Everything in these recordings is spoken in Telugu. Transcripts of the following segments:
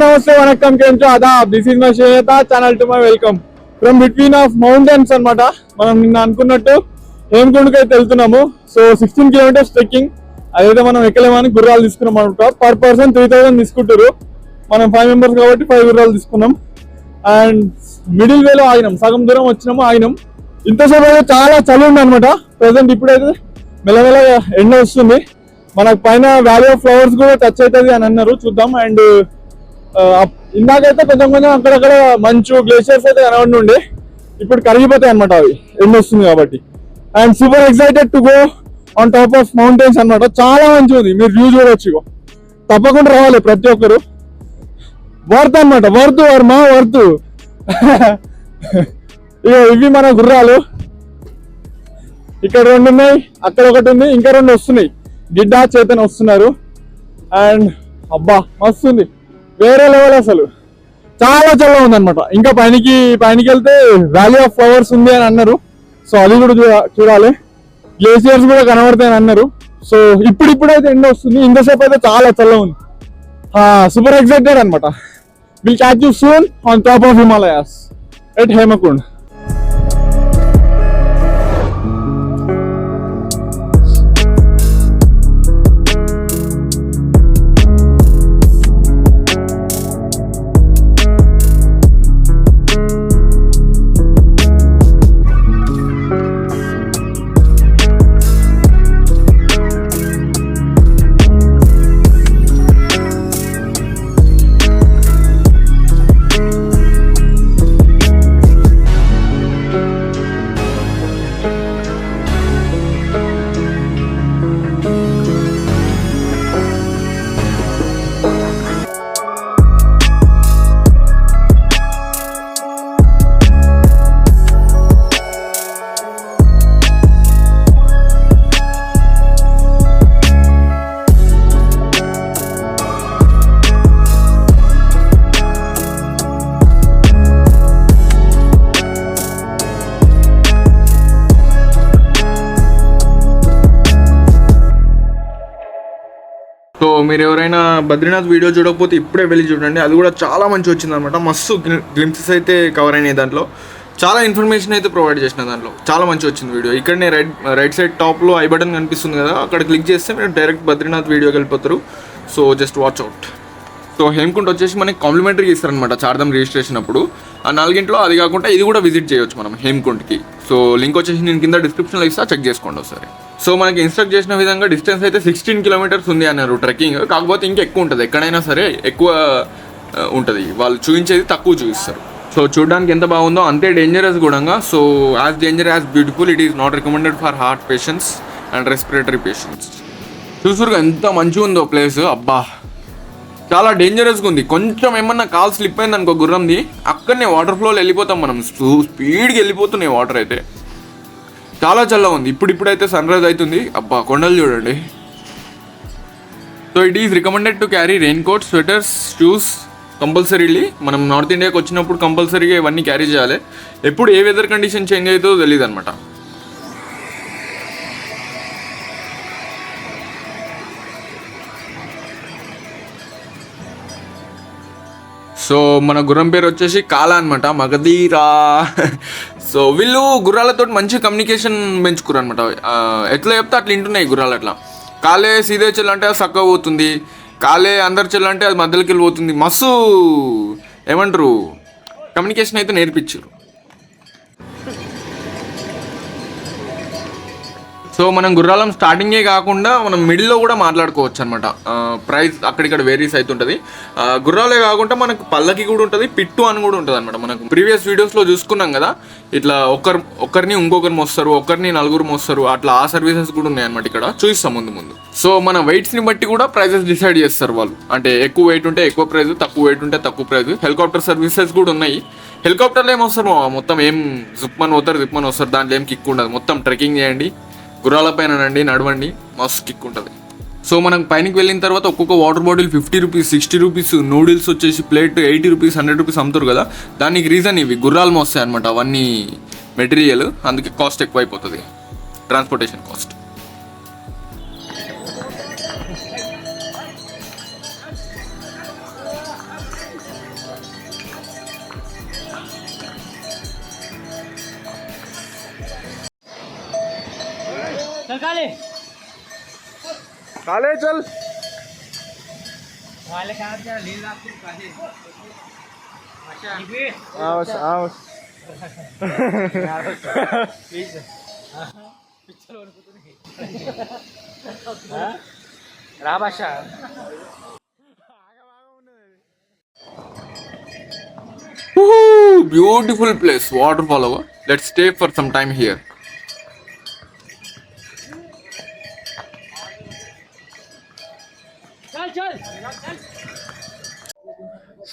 నమస్తే వనక్కం కేంచో అదాబ్ this is my Shweta channel to my welcome from between of mountains అన్నమాట. మనం నిన్న అనుకున్నట్టు హేమకుండ్కి అయితే వెళ్తున్నాము. సో 16 కిలోమీటర్స్ ట్రెక్కింగ్, అదైతే మనం ఎక్కలేమని గుర్రాలు తీసుకున్నాం అనమాట. పర్ పర్సన్ 3000 తీసుకుంటారు. మనం 5 మెంబర్స్ కాబట్టి 5 గుర్రాలు తీసుకున్నాం. అండ్ మిడిల్ వేలో ఆగినాం, సగం దూరం వచ్చినాము ఆగినాం. ఇంతసేపు అయితే చాలా చలి ఉంది అనమాట. ప్రెసెంట్ ఇప్పుడైతే మెల్లమెల్లగా ఎండ వస్తుంది. మనకు పైన వ్యాలీ ఆఫ్ ఫ్లవర్స్ కూడా టచ్ అవుతుంది అని అన్నారు, చూద్దాం. అండ్ ఇందాకైతే కొంచెం అక్కడక్కడ మంచు గ్లేషియర్స్ అయితే కనబడి ఉండే, ఇప్పుడు కరిగిపోతాయి అనమాట అవి ఎండ వస్తుంది కాబట్టి. And super excited to go on top of mountains అనమాట. చాలా మంచిగా ఉంది, మీరు వ్యూ చూడవచ్చు. తప్పకుండా రావాలి ప్రతి ఒక్కరు. వర్త్ అనమాట, వర్త్ వర్మ వర్త్. ఇవి మన గుర్రాలు. ఇక్కడ 2 ఉన్నాయి, అక్కడ ఒకటి ఉంది, ఇంకా 2 వస్తున్నాయి. గిడ్డ చేతన్ వస్తున్నారు. అండ్ అబ్బా మస్తుంది, వేరే లెవెల్ అసలు. చాలా చల్లగా ఉంది అనమాట. ఇంకా పైనకి వెళ్తే వ్యాలీ ఆఫ్ ఫ్లవర్స్ ఉంది అని అన్నారు. సో అది కూడా చూడాలి. గ్లేసియర్స్ కూడా కనబడతాయని అన్నారు. సో ఇప్పుడైతే ఎండ వస్తుంది, ఇంతసేపు అయితే చాలా చల్లగా ఉంది. సూపర్ ఎక్సైటెడ్ అనమాట. Will catch you soon on top of Himalayas at Hemkund. So మీరు ఎవరైనా బద్రీనాథ్ వీడియో చూడకపోతే ఇప్పుడే వెళ్ళి చూడండి, అది కూడా చాలా మంచి వచ్చింది అనమాట. మస్తు గ్లింప్సెస్ అయితే కవర్ అయినాయి, దాంట్లో చాలా ఇన్ఫర్మేషన్ అయితే ప్రొవైడ్ చేసిన, దాంట్లో చాలా మంచి వచ్చింది వీడియో. ఇక్కడనే రైట్ సైడ్ టాప్లో ఐ బటన్ కనిపిస్తుంది కదా, అక్కడ క్లిక్ చేస్తే మీరు డైరెక్ట్ బద్రీనాథ్ వీడియోకి వెళ్ళిపోతారు. So just watch out. So Hemkund వచ్చేసి మనకి కాంప్లిమెంటరీ ఇస్తారనమాట చార్ధామ్ రిజిస్ట్రేషన్ అప్పుడు. ఆ 4 అది కాకుండా ఇది కూడా విజిట్ చేయవచ్చు మనం హేమకుండ్కి. సో లింక్ వచ్చేసి నేను కింద డిస్క్రిప్షన్లో ఇస్తా, చెక్ చేసుకోండి ఒకసారి. సో మనకి ఇన్స్ట్రక్ట్ చేసిన విధంగా డిస్టెన్స్ అయితే 16 కిలోమీటర్స్ ఉంది అన్నారు ట్రెక్కింగ్. కాకపోతే ఇంకా ఎక్కువ ఉంటుంది, ఎక్కడైనా సరే ఎక్కువ ఉంటుంది, వాళ్ళు చూపించేది తక్కువ చూపిస్తారు. సో చూడడానికి ఎంత బాగుందో అంతే డేంజరస్ కూడా. So as danger as beautiful. It is not recommended for heart patients and respiratory patients. చూసురుగా ఎంత మంచిగా ఉందో ప్లేస్. అబ్బా చాలా డేంజరస్గా ఉంది. కొంచెం ఏమన్నా కాల్ స్లిప్ అయింది అనుకో గుర్రంది, అక్కడనే వాటర్ ఫ్లోలో వెళ్ళిపోతాం మనం. స్పీడ్గా వెళ్ళిపోతున్నాయి వాటర్ అయితే. చాలా చల్లగా ఉంది. ఇప్పుడైతే సన్ రైజ్ అవుతుంది. అబ్బా కొండలు చూడండి. So it is recommended to carry rain coat, sweaters, shoes compulsorily. మనం నార్త్ ఇండియాకి వచ్చినప్పుడు కంపల్సరీగా ఇవన్నీ క్యారీ చేయాలి. ఎప్పుడు ఏ వెదర్ కండిషన్ చేంజ్ అవుతుందో తెలియదు అనమాట. సో మన గుర్రం పేరు వచ్చేసి కాలా అనమాట, మగధీరా. సో వీళ్ళు గుర్రాలతో మంచి కమ్యూనికేషన్ పెంచుకురు అనమాట. ఎట్లా చెప్తే అట్లా వింటున్నాయి గుర్రాలు. అట్లా కాలే సీదే చెల్లంటే అది చక్కగా పోతుంది, కాలే అందరు చెల్లంటే అది మధ్యలోకి వెళ్ళిపోతుంది. మస్తు ఏమంటారు కమ్యూనికేషన్ అయితే నేర్పించారు. సో మనం గుర్రాలం స్టార్టింగే కాకుండా మనం మిడిల్లో కూడా మాట్లాడుకోవచ్చు అనమాట. ప్రైస్ అక్కడిక్కడ వేరీస్ అవుతుంటుంది. గుర్రాలే కాకుండా మనకు పల్లకి కూడా ఉంటుంది, పిట్టు అని కూడా ఉంటుంది అనమాట. మనకు ప్రీవియస్ వీడియోస్లో చూసుకున్నాం కదా, ఇట్లా ఒకరిని ఇంకొకరు మోస్తారు, ఒకరిని 4 మోస్తారు, అట్లా ఆ సర్వీసెస్ కూడా ఉన్నాయన్నమాట. ఇక్కడ చూపిస్తాం ముందు. సో మన వెయిట్స్ని బట్టి కూడా ప్రైజెస్ డిసైడ్ చేస్తారు వాళ్ళు. అంటే ఎక్కువ వెయిట్ ఉంటే ఎక్కువ ప్రైజ్, తక్కువ వెయిట్ ఉంటే తక్కువ ప్రైజ్. హెలికాప్టర్ సర్వీసెస్ కూడా ఉన్నాయి. హెలికాప్టర్లో ఏమొస్తారు మొత్తం ఏం జిప్మన్ వస్తారు, దాంట్లో ఏం కిక్ ఉండదు. మొత్తం ట్రెక్కింగ్ చేయండి, గుర్రాల పైన నడవండి, మస్తు కిక్ ఉంటుంది. సో మనం పైనకి వెళ్ళిన తర్వాత ఒక్కొక్క water bottle 50 rupees, 60 rupees, noodles వచ్చేసి ప్లేట్ 80 రూపీస్, 100 రూపీస్ అమ్ముతారు కదా. దానికి రీజన్ ఇవి గుర్రాలు మోస్తాయి అనమాట, అవన్నీ మెటీరియల్. అందుకే కాస్ట్ ఎక్కువ అయిపోతుంది, ట్రాన్స్పోర్టేషన్ కాస్ట్. काले चल वाले कहाँ जा लील आपको काले अच्छा आओ आओ प्लीज पिक्चर और कुछ नहीं राभाषा beautiful place, waterfall over. Let's stay for some time here.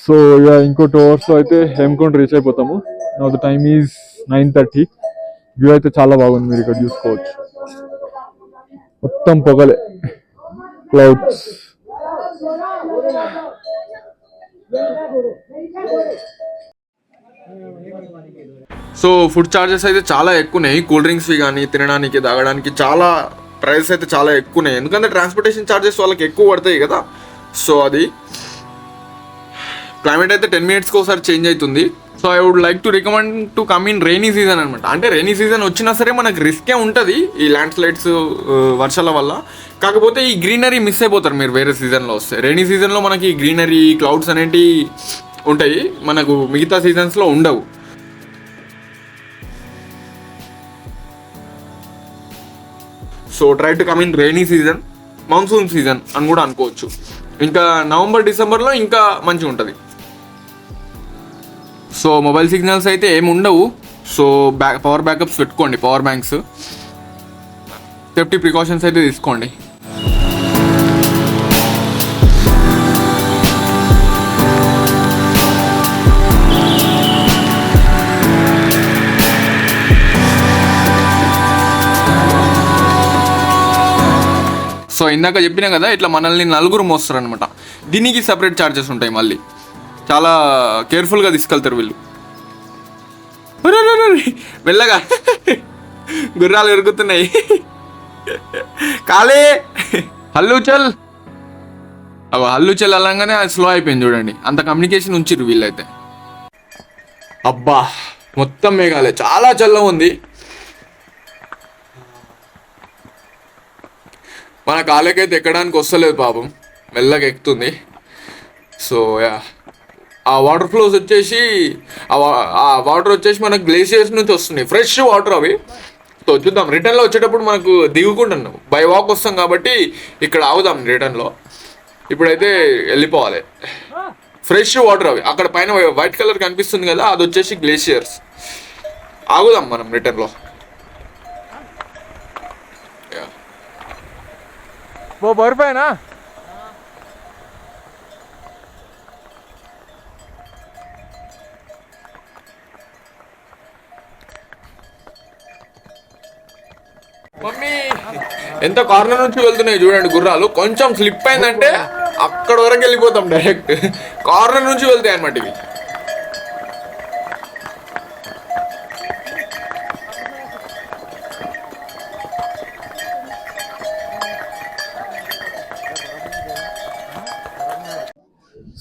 So ఇక ఇంకో 2 అవర్స్లో అయితే హేమకుంట్ రీచ్ అయిపోతాము. Now the time is 9:30. View అయితే చాలా బాగుంది, మీరు ఇక్కడ చూసుకోవచ్చు. మొత్తం పొగలే, క్లౌడ్స్. సో ఫుడ్ చార్జెస్ అయితే చాలా ఎక్కువన్నాయి. కూల్ డ్రింక్స్ కానీ తినడానికి తాగడానికి చాలా ప్రైస్ అయితే చాలా ఎక్కువన్నాయి, ఎందుకంటే ట్రాన్స్పోర్టేషన్ చార్జెస్ వాళ్ళకి ఎక్కువ పడతాయి కదా. సో అది క్లైమేట్ అయితే 10 minutesకి ఒకసారి చేంజ్ అవుతుంది. So I would like to recommend to come in rainy season అనమాట. అంటే రైనీ సీజన్ వచ్చినా సరే మనకు రిస్కే ఉంటుంది ఈ ల్యాండ్ స్లైడ్స్ వర్షాల వల్ల. కాకపోతే ఈ గ్రీనరీ మిస్ అయిపోతారు మీరు వేరే సీజన్లో వస్తే. రైనీ సీజన్లో మనకి గ్రీనరీ క్లౌడ్స్ అనేటివి ఉంటాయి, మనకు మిగతా సీజన్స్లో ఉండవు. So try to come in rainy season, monsoon season అని కూడా అనుకోవచ్చు. ఇంకా నవంబర్ డిసెంబర్లో ఇంకా మంచిగా ఉంటుంది. సో మొబైల్ సిగ్నల్స్ అయితే ఏమి ఉండవు. సో పవర్ బ్యాకప్స్ పెట్టుకోండి, పవర్ బ్యాంక్స్, సేఫ్టీ ప్రికాషన్స్ అయితే తీసుకోండి. సో ఇందాక చెప్పినా కదా, ఇట్లా మనల్ని 4 మోస్తారు అనమాట. దీనికి సపరేట్ ఛార్జెస్ ఉంటాయి మళ్ళీ. చాలా కేర్ఫుల్గా తీసుకెళ్తారు వీళ్ళు. మెల్లగా గుర్రాలు ఎరుగుతున్నాయి. కాలే హల్లు చల్, అగో హల్లు చల్ అనగానే అది స్లో అయిపోయింది చూడండి. అంత కమ్యూనికేషన్ ఉంచిర్రు వీళ్ళైతే. అబ్బా మొత్తం మేఘాలే, చాలా చల్లగా ఉంది. మన కాలేకైతే ఎక్కడానికి వస్తలేదు పాపం, మెల్లగా ఎక్కుతుంది. సో యా, ఆ వాటర్ ఫ్లోస్ వచ్చేసి ఆ వాటర్ వచ్చేసి మనకు గ్లేషియర్స్ నుంచి వస్తున్నాయి, ఫ్రెష్ వాటర్ అవి. సో చూద్దాం, రిటర్న్లో వచ్చేటప్పుడు మనకు దిగుకుంటున్నాం, బై వాక్ వస్తాం కాబట్టి ఇక్కడ ఆగుదాం రిటర్న్లో. ఇప్పుడైతే వెళ్ళిపోవాలి. ఫ్రెష్ వాటర్ అవి, అక్కడ పైన వైట్ కలర్ కనిపిస్తుంది కదా, అది వచ్చేసి గ్లేషియర్స్. ఆగుదాం మనం రిటర్న్లో. वो बर्फ है ना. మమ్మీ ఎంత కార్నర్ నుంచి వెళ్తున్నాయి చూడండి గుర్రాలు. కొంచెం స్లిప్ అయిందంటే అక్కడ వరకు వెళ్ళిపోతాం డైరెక్ట్. కార్నర్ నుంచి వెళ్తాయి అన్నమాట ఇవి.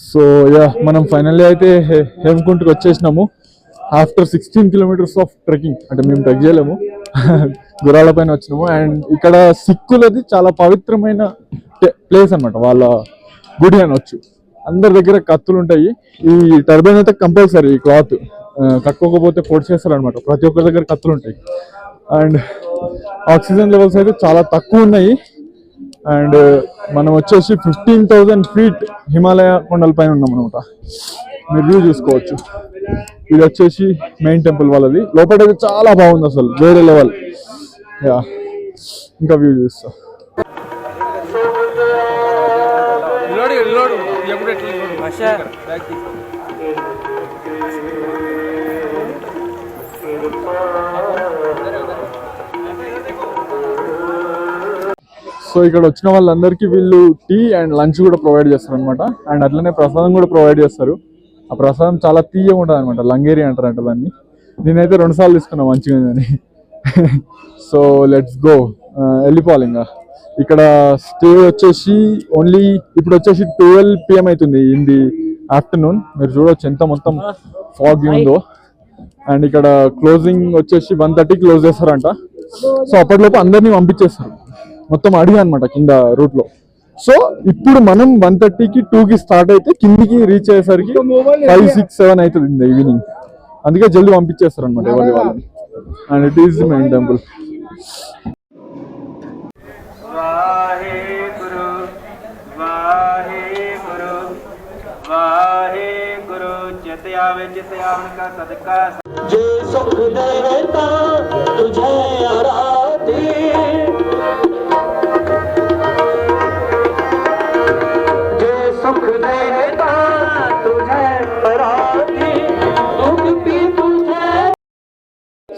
సో యా, మనం ఫైనల్లీ అయితే హేమకుంట్కి వచ్చేసినాము. After 16 kilometers of trekking. అంటే మేము ట్రెక్ చేయలేము, గుర్రాల పైన వచ్చినాము. అండ్ ఇక్కడ సిక్కులది చాలా పవిత్రమైన ప్లేస్ అనమాట, వాళ్ళ గుడి అనొచ్చు. అందరి దగ్గర కత్తులు ఉంటాయి. ఈ టర్బైన్ అయితే కంపల్సరీ, ఈ క్లాత్ కట్టుకోకపోతే పొడి చేస్తారు అనమాట. ప్రతి ఒక్కరి దగ్గర కత్తులు ఉంటాయి. అండ్ ఆక్సిజన్ లెవెల్స్ అయితే చాలా తక్కువ ఉన్నాయి. అండ్ మనం వచ్చేసి 15,000 feet హిమాలయ కొండల పైన ఉన్నాం అనమాట. మీరు వ్యూ చూసుకోవచ్చు. ఇది వచ్చేసి మెయిన్ టెంపుల్ వాళ్ళది. లోపల చాలా బాగుంది అసలు, వేరే లెవెల్. యా, ఇంకా వ్యూ చూస్తా. సో ఇక్కడ వచ్చిన వాళ్ళందరికీ వీళ్ళు టీ అండ్ లంచ్ కూడా ప్రొవైడ్ చేస్తారు అనమాట. అండ్ అట్లనే ప్రసాదం కూడా ప్రొవైడ్ చేస్తారు. ఆ ప్రసాదం చాలా తీయగా ఉంటుంది అనమాట, లంగేరి అంటారంట దాన్ని. నేనైతే 2 సార్లు తీసుకున్నా మంచిగా ఉందని. సో లెట్స్ గో, వెళ్ళిపోవాలి ఇంకా. ఇక్కడ స్టే వచ్చేసి ఓన్లీ ఇప్పుడు వచ్చేసి 12 PM అవుతుంది ఇన్ ది ఆఫ్టర్నూన్. మీరు చూడవచ్చు ఎంత మొత్తం ఫాగ్ ఉందో. అండ్ ఇక్కడ క్లోజింగ్ వచ్చేసి 1:30 క్లోజ్ చేస్తారంట. సో అప్పటిలోపు అందరినీ పంపించేస్తారు. మొత్తం అడిగా అనమాట కింద రూట్ లో. సో ఇప్పుడు మనం 1:30కి 2కి స్టార్ట్ అయితే కిందికి రీచ్ అయ్యేసరికి 5, 6, 7 అవుతుంది ఇన్ ద ఈవినింగ్. అందుకే జల్దీ పంపించేస్తారు అనమాట ఎవరి వాళ్ళని. And it is the main temple.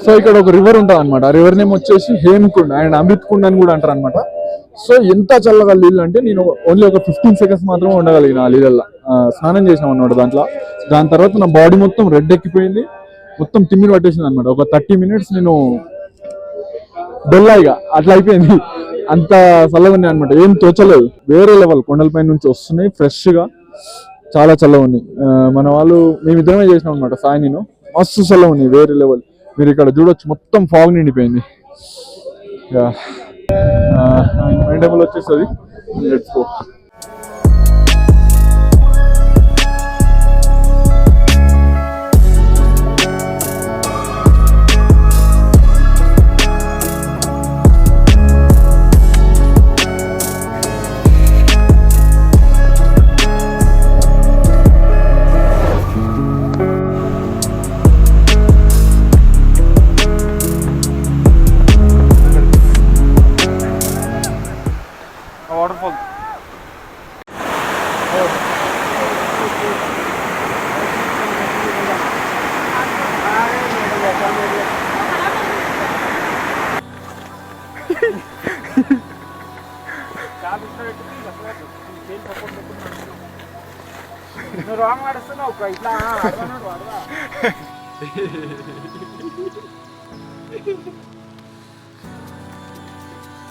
So ఇక్కడ ఒక రివర్ ఉంటుంది అనమాట. ఆ రివర్ నేమ్ వచ్చేసి హేమకుండ్ అండ్ అమృత్ కుండ్ అని కూడా అంటారు అనమాట. సో ఎంత చల్లగా నీళ్ళు అంటే నేను ఓన్లీ ఒక 15 seconds మాత్రమే ఉండగలిగిన ఆ నీళ్ళల్లో. స్నానం చేసినాం అన్నమాట దాంట్లో. దాని తర్వాత నా బాడీ మొత్తం రెడ్ ఎక్కిపోయింది, మొత్తం తిమ్మిడి పట్టేసింది అనమాట. ఒక 30 minutes నేను డొల్లాయిగా అట్లా అయిపోయింది. అంత చల్లగా ఉన్నాయి అనమాట, ఏం తోచలేదు. వేరే లెవెల్ కొండలపై నుంచి వస్తున్నాయి ఫ్రెష్ గా, చాలా చల్లగా ఉన్నాయి. మన వాళ్ళు మేమిద్దరమే చేసినాం అనమాట, సాయి నేను. మస్తు చల్లగా ఉన్నాయి, వేరే లెవెల్. మీరు ఇక్కడ చూడొచ్చు మొత్తం ఫాగ్ నిండిపోయింది. మెయిన్ టెంపుల్ వచ్చేస్తుంది. Let's go. వాటర్ఫాల్. రాంగ్ నడుస్తున్నావు ఇట్లా.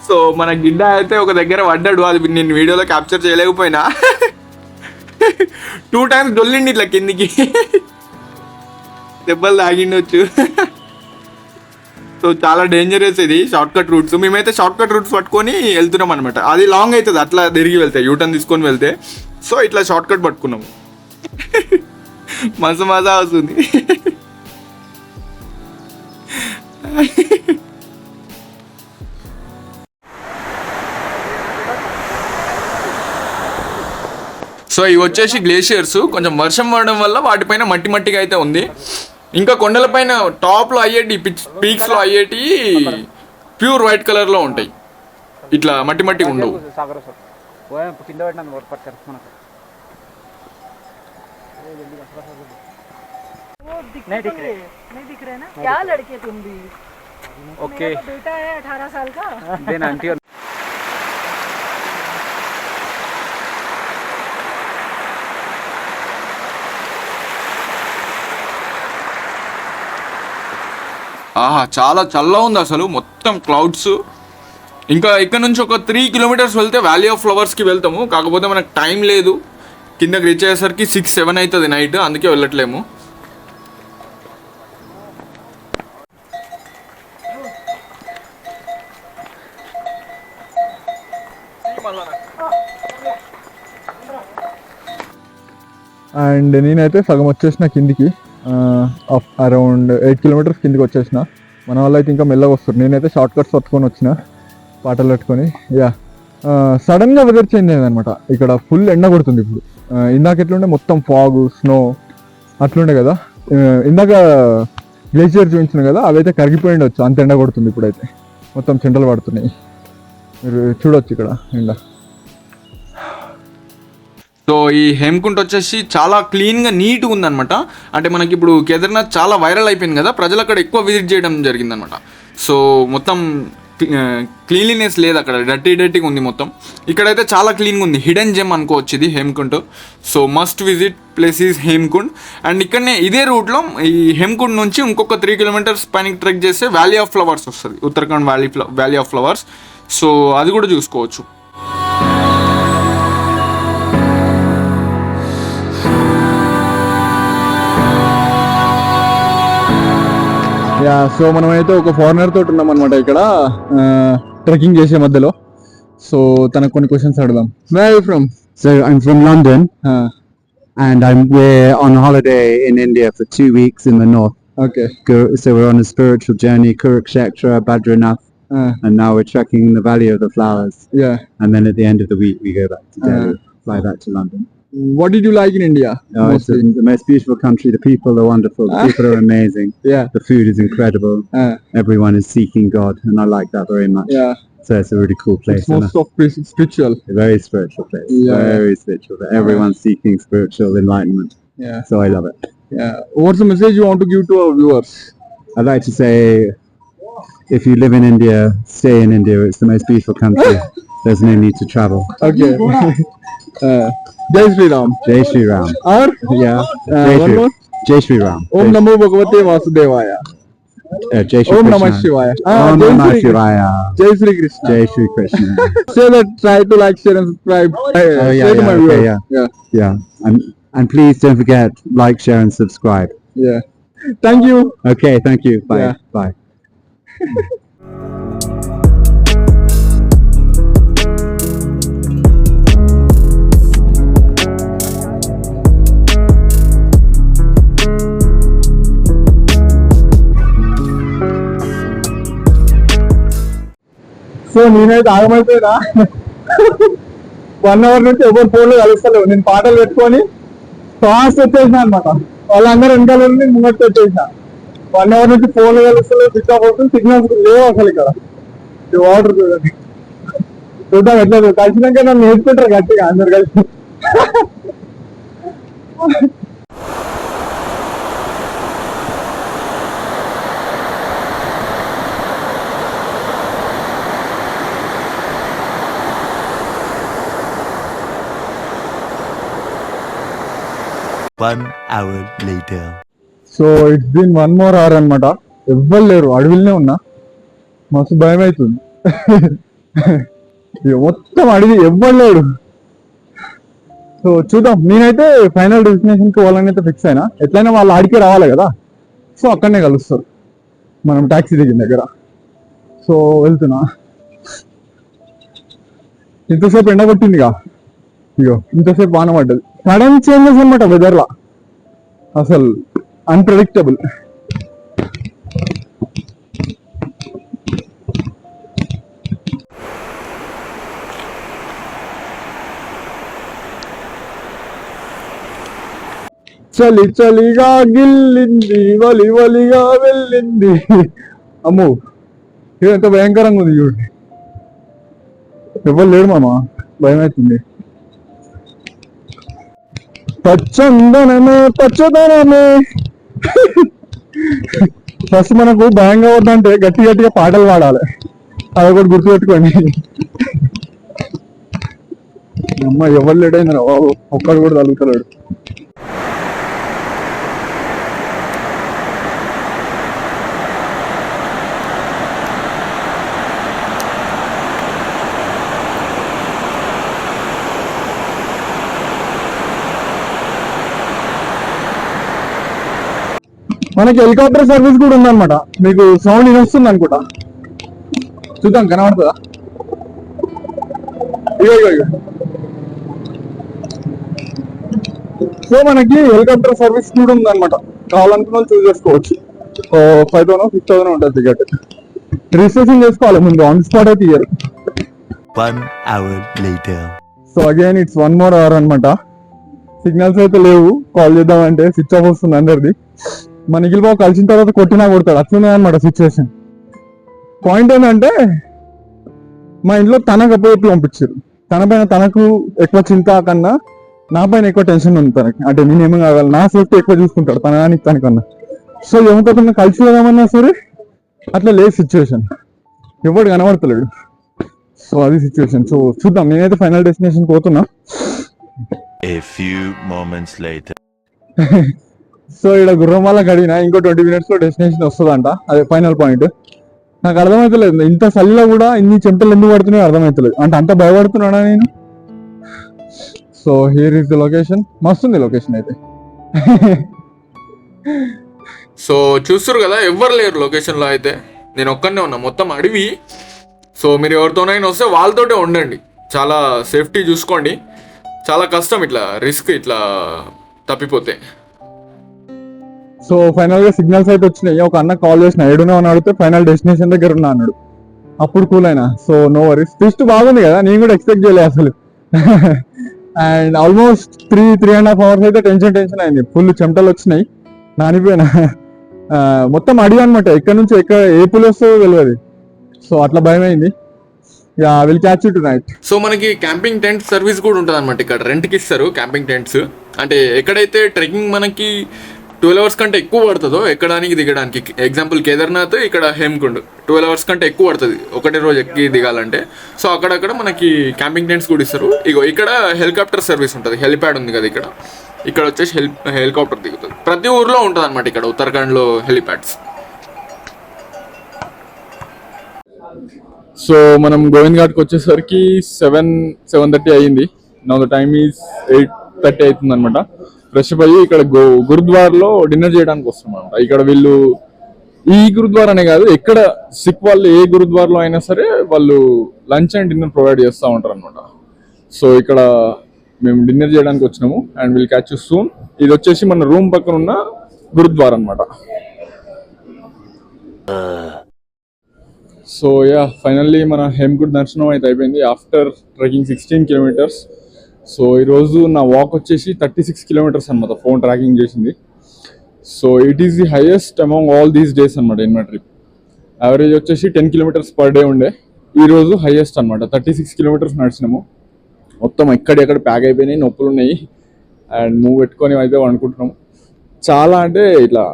సో మన గిడ్డ అయితే ఒక దగ్గర పడ్డాడు, అది నేను వీడియోలో క్యాప్చర్ చేయలేకపోయినా. 2 times డొల్లిండి ఇట్లా కిందికి, దెబ్బలు తాగిండొచ్చు. సో చాలా డేంజరస్ ఇది షార్ట్ కట్ రూట్స్. మేమైతే షార్ట్ కట్ రూట్స్ పట్టుకొని వెళ్తున్నాం అనమాట. అది లాంగ్ అవుతుంది అట్లా తిరిగి వెళ్తే, యూటర్న్ తీసుకొని వెళ్తే. సో ఇట్లా షార్ట్ కట్ పట్టుకున్నాము. మజా వస్తుంది. సో ఇవి వచ్చేసి గ్లేషియర్స్. కొంచెం వర్షం పడడం వల్ల వాటిపైన మట్టి మట్టిగా అయితే ఉంది. ఇంకా కొండలపైన టాప్లో అయ్యేటి, పీక్స్లో అయ్యేటి ప్యూర్ వైట్ కలర్లో ఉంటాయి, ఇట్లా మట్టి మట్టి ఉండవు. नहीं दिख रहे ना क्या लड़के तुम भी. ओके बेटा है 18 साल का. देन आंटी और ఆహా చాలా చల్లగా ఉంది అసలు, మొత్తం క్లౌడ్స్. ఇంకా ఇక్కడ నుంచి ఒక 3 kilometers వెళ్తే వ్యాలీ ఆఫ్ ఫ్లవర్స్కి వెళ్తాము. కాకపోతే మనకు టైం లేదు, కిందకి రీచ్ అయ్యేసరికి 6, 7 అవుతుంది నైట్, అందుకే వెళ్ళట్లేము. అండ్ నేనైతే సగం వచ్చేసిన కిందికి, అరౌండ్ 8 kilometers కిందికి వచ్చేసిన. మన వాళ్ళు అయితే ఇంకా మెల్లగా వస్తారు. నేనైతే షార్ట్ కట్స్ పట్టుకొని వచ్చిన, పాటలు పెట్టుకొని. సడన్గా వెదర్ చేంజ్ అయింది అనమాట. ఇక్కడ ఫుల్ ఎండ కొడుతుంది ఇప్పుడు. ఇందాక ఎట్లుండే మొత్తం ఫాగ్, స్నో అట్లుండే కదా. ఇందాక గ్లేషియర్ చూపించిన కదా, అవైతే కరిగిపోయి ఉండొచ్చు, అంత ఎండ కొడుతుంది ఇప్పుడైతే. మొత్తం చెండలు పడుతున్నాయి, మీరు చూడొచ్చు ఇక్కడ ఎండ. సో ఈ హేమకుంట్ వచ్చేసి చాలా క్లీన్గా నీట్గా ఉందన్నమాట. అంటే మనకి ఇప్పుడు కేదార్నాథ్ చాలా వైరల్ అయిపోయింది కదా, ప్రజలు అక్కడ ఎక్కువ విజిట్ చేయడం జరిగిందనమాట. సో మొత్తం క్లీన్లీనెస్ లేదు అక్కడ, డర్టీగా ఉంది మొత్తం. ఇక్కడైతే చాలా క్లీన్గా ఉంది, హిడెన్ జెమ్ అనుకోవచ్చు ఇది Hemkund. So must visit place is Hemkund. And ఇక్కడనే ఇదే రూట్లో ఈ హేమకుంట్ నుంచి ఇంకొక 3 kilometers పైన ట్రెక్ చేస్తే వ్యాలీ ఆఫ్ ఫ్లవర్స్ వస్తుంది, Uttarakhand valley of flowers. So అది కూడా చూసుకోవచ్చు. యా సో మనమైతే ఒక ఫారినర్ తోటి ఉన్నాం అనమాట ఇక్కడ ట్రెక్కింగ్ చేసే మధ్యలో. సో తనకు కొన్ని క్వశ్చన్స్ అడుగుదాం. Where are you from? So I'm from London and we're on holiday in India for 2 weeks in the north. Okay. So we're on a spiritual journey, Kurukshetra, Badrinath, and now we're trekking the Valley of the Flowers. Yeah And then at the end of the week we go back to Delhi, fly back to London. What did you like in India? It's the most beautiful country. The people are wonderful. The people are amazing. Yeah The food is incredible. Everyone is seeking God, and I like that very much. Yeah So it's a really cool place. It's most of spiritual. A very spiritual place. Yeah. Very spiritual. Everyone's seeking spiritual enlightenment. Yeah So I love it. Yeah what's the message you want to give to our viewers? I'd like to say, if you live in India, stay in India. It's the most beautiful country. There's no need to travel. Okay. Jai Shri. Jai Shri Ram. ఆర్ Yeah. one more? Jai Shri Ram. ఓం నమో భగవతే వాసుదేవాయ. Jai Shri ఓం Krishna. నమః శివాయ. Om జై Namah శ్రీ Shivaya. జై Shri Krishna. Jai Shri Krishna. Say that, try to like, share and subscribe. yeah, Say to yeah, my okay, viewers. yeah. Yeah. Yeah. And please don't forget, like, share and subscribe. Yeah. Thank you. Okay, thank you. Bye. Yeah. Bye. So నేనైతే ఆగమైపోయినా 1 hour నుంచి ఎవరు ఫోన్లో కలుస్తలేవు. నేను పాటలు పెట్టుకొని ఫాస్ట్ వచ్చేసిన అనమాట. వాళ్ళందరూ వెనకాల ఉండి ముంగట్టు వచ్చేసిన. 1 hour నుంచి ఫోన్లు కలుస్తలేవు, స్విచ్ ఆఫ్ అవుతుంది, సిగ్నల్స్ లేవు అసలు ఇక్కడ. వాటర్ చూడండి. చూద్దాం ఎట్లా కలిసినాక నన్ను నేర్చుకుంటారు గట్టిగా అందరు కలిసి. One hour later. So it's been 1 more hour అనమాట. ఎవ్వరు లేరు, అడవిలోనే ఉన్నా. మస్తు భయం అవుతుంది. మొత్తం అడిగి ఎవ్వరు లేడు. సో చూద్దాం. నేనైతే ఫైనల్ డెస్టినేషన్ కి పోవాలని అయితే ఫిక్స్ అయినా. ఎట్లయినా వాళ్ళు ఆడికే రావాలి కదా, సో అక్కడనే కలుస్తారు మనం టాక్సీ దిగిన దగ్గర. సో వెళ్తున్నా. ఇంతసేపు ఎండ కొట్టిందిగా, ఇగో ఇంతసేపు వాన పడ్డది. సడన్ చేంజెస్ అనమాట వెదర్ లా, అసలు అన్ప్రెడిక్టబుల్. చలి చలిగా గిల్లింది, వలి వలిగా వెళ్ళింది. అమ్మో ఇదంత భయంకరంగా ఉంది చూడండి. ఎవరు లేడు మామ, భయం అవుతుంది. పచ్చందనమే పచ్చదనమే. ఫస్ట్ మనకు భయంగా వద్దంటే గట్టి గట్టిగా పాటలు పాడాలి, అది ఒకటి గుర్తుపెట్టుకోండి. అమ్మ ఎవరు లేడైంది బాబు, ఒక్కడు కూడా తగులుతలేడు. మనకి హెలికాప్టర్ సర్వీస్ కూడా ఉందన్నమాట. మీకు సౌండ్ వినొస్తుంది అనుకుంటా, చూద్దాం కనబడుతుందా. సో మనకి హెలికాప్టర్ సర్వీస్ కూడా ఉందన్నమాట. కావాలనుకున్న చూస్ చేసుకోవచ్చు. 5,000 6,000 ఉంటుంది టికెట్. రిజిస్ట్రేషన్ చేసుకోవాలి ముందు, ఆన్ స్పాట్ అయితే ఇయ్యరు. 1 hour later. So again it's 1 more hour అనమాట. సిగ్నల్స్ అయితే లేవు, కాల్ చేద్దామంటే స్విచ్ ఆఫ్ వస్తుంది అందరిది. మన నిఖిల్ బాబు కలిసిన తర్వాత కొట్టినా కొడతాడు, అట్లున్నాయి అనమాట సిచ్యువేషన్. పాయింట్ ఏంటంటే మా ఇంట్లో తనకు అప్పుడు పంపించారు. తన పైన తనకు ఎక్కువ చింత కన్నా నా పైన ఎక్కువ టెన్షన్ ఉంది తనకి. అంటే నేనేమో కావాలి, నా సేఫ్టీ ఎక్కువ చూసుకుంటాడు తనకి తనకన్నా. సో ఏమవుతుందో కలిసి వెళ్దామన్నా సరే అట్లా లేదు సిచ్యువేషన్, ఎవడు కనబడతలేడు. సో అది సిచ్యువేషన్. సో చూద్దాం, నేనైతే ఫైనల్ డెస్టినేషన్ పోతున్నా. A few moments later. So ఇక్కడ గుర్రం వల్ల గడిగిన ఇంకో 20 minutes లో డెస్టినేషన్ వస్తుందంట, అదే ఫైనల్ పాయింట్. నాకు అర్థమవుతలేదు ఇంత చలిలో కూడా ఇన్ని చెమటలు ఎందుకు పడుతున్నాయో అర్థమవుతలేదు. అంటే అంత భయపడుతున్నాడా నేను. So here is the location. మస్తుంది లొకేషన్ అయితే. సో చూస్తారు కదా, ఎవ్వరు లేరు లొకేషన్లో అయితే, నేను ఒక్కనే ఉన్నా, మొత్తం అడవి. సో మీరు ఎవరితోనైనా వస్తే వాళ్ళతోటే ఉండండి, చాలా సేఫ్టీ చూసుకోండి. చాలా కష్టం ఇట్లా రిస్క్ ఇట్లా తప్పిపోతే. సో ఫైనల్ గా సిగ్నల్స్ అయితే వచ్చినాయి. ఒక అన్న కాల్ చేసిన ఏడునే అని అడిగితే ఫైనల్ డెస్టినేషన్ దగ్గర ఉన్నా అన్నాడు. అప్పుడు కూల్ అయినా. So no worries. ట్విస్ట్ బాగుంది కదా, నేను కూడా ఎక్స్పెక్ట్ చేయలేదు అసలు. అండ్ ఆల్మోస్ట్ 3.5 hours అయితే టెన్షన్ అయింది. ఫుల్ చెమటలు వచ్చినాయి, నానిపోయినా. మొత్తం అడిగి అనమాట, ఎక్కడి నుంచి ఎక్కడ ఏ పులి వస్తుందో తెలియదు. సో అట్లా భయం అయింది. Yeah will catch you tonight. So మనకి క్యాంపింగ్ టెంట్ సర్వీస్ కూడా ఉంటుంది అనమాట. ఇక్కడ రెంట్కి ఇస్తారు క్యాంపింగ్ టెంట్స్. అంటే ఎక్కడైతే ట్రెక్కింగ్ మనకి 12 hours కంటే ఎక్కువ పడుతుందో ఎక్కడానికి దిగడానికి, ఎగ్జాంపుల్ కేదార్నాథ్, ఇక్కడ హేమకుండ్ 12 hours కంటే ఎక్కువ పడుతుంది ఒకటే రోజు ఎక్కి దిగాలంటే. సో అక్కడక్కడ మనకి క్యాంపింగ్ టెంట్స్ కూడా ఇస్తారు. ఇగో ఇక్కడ హెలికాప్టర్ సర్వీస్ ఉంటుంది, హెలిప్యాడ్ ఉంది కదా ఇక్కడ. ఇక్కడ వచ్చేసి హెలికాప్టర్ దిగుతుంది. ప్రతి ఊర్లో ఉంటుంది అనమాట ఇక్కడ ఉత్తరాఖండ్లో హెలిప్యాడ్స్. సో మనం గోవింద్ ఘాట్కి వచ్చేసరికి 7:30 అయ్యింది. నౌ ద టైమ్ ఈజ్ 8:30 అవుతుంది అనమాట. ఫ్రెష్ అప్ అయ్యి ఇక్కడ గురుద్వారాలో డిన్నర్ చేయడానికి వస్తాం అనమాట. ఇక్కడ వీళ్ళు ఈ గురుద్వారా అనే కాదు, ఎక్కడ సిక్ వాళ్ళు ఏ గురుద్వారాలో అయినా సరే వాళ్ళు లంచ్ అండ్ డిన్నర్ ప్రొవైడ్ చేస్తూ ఉంటారు అనమాట. సో ఇక్కడ మేము డిన్నర్ చేయడానికి వచ్చినాము and will catch you soon. ఇది వచ్చేసి మన రూమ్ పక్కన ఉన్న గురుద్వారా అనమాట. సో యా ఫైనల్లీ మన హేమకుండ్ దర్శనం అయితే అయిపోయింది ఆఫ్టర్ ట్రెకింగ్ 16 kilometers. సో ఈరోజు నా వాక్ వచ్చేసి 36 kilometers అనమాట, ఫోన్ ట్రాకింగ్ చేసింది. So it is the highest among all these days అనమాట ఇన్ మై ట్రిప్. యావరేజ్ వచ్చేసి 10 kilometers per day ఉండే, ఈరోజు హైయెస్ట్ అనమాట. 36 kilometers నడిచినాము. మొత్తం ఎక్కడెక్కడ ప్యాక్ అయిపోయినాయి, నొప్పులు ఉన్నాయి అండ్ మూవ్ పెట్టుకొని అయితే అనుకుంటున్నాము. చాలా అంటే ఇట్లా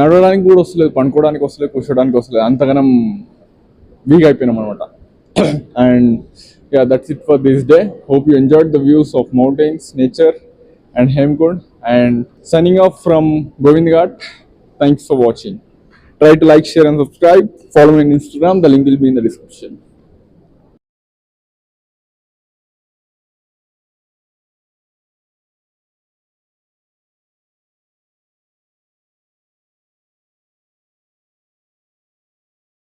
నడవడానికి కూడా వస్తలేదు, పండుకోవడానికి వస్తలేదు, కూర్చోడానికి వస్తలేదు, అంతగానం వీక్ అయిపోయినాం అనమాట. And yeah, that's it for this day. Hope you enjoyed the views of mountains, nature and Hemkund. And signing off from Govind Ghat. Thanks for watching. Try to like, share and subscribe. Follow me on Instagram. The link will be in the description.